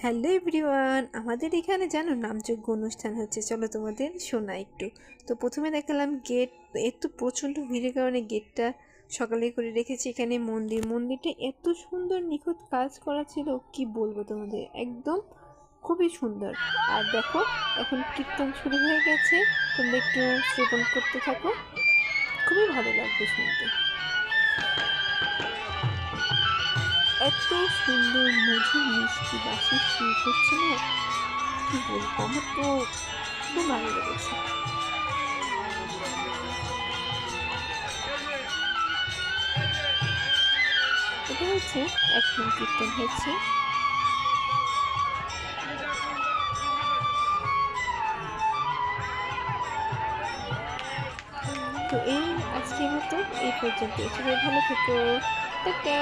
Hello everyone, আমাদের এখানে জানো নামযজ্ঞ অনুষ্ঠান হচ্ছে। চলো তোমাদের শোনা একটু। তো প্রথমে দেখালাম গেট। এত প্রচণ্ড ভিড়ের কারণে গেটটা সকালে করে রেখেছি। এখানে মন্দিরটা এত সুন্দর নিখুঁত কাজ করা ছিল, কি বলবো তোমাদের, একদম খুবই সুন্দর। আর দেখো, এখন কীর্তন শুরু হয়ে গেছে, তোমরা একটু শ্রবণ করতে থাকো, খুবই ভালো লাগবে শুনতে। এত সুন্দর মধুর মিষ্টি বাঁশির সুর হচ্ছে না, কি বলবো, আমার তো খুব ভালো লেগেছে। এটা হচ্ছে এখন কীর্তন হচ্ছে। তো এই আজকের মতো এই পর্যন্ত। সবাই ভালো থেকো, টাটা।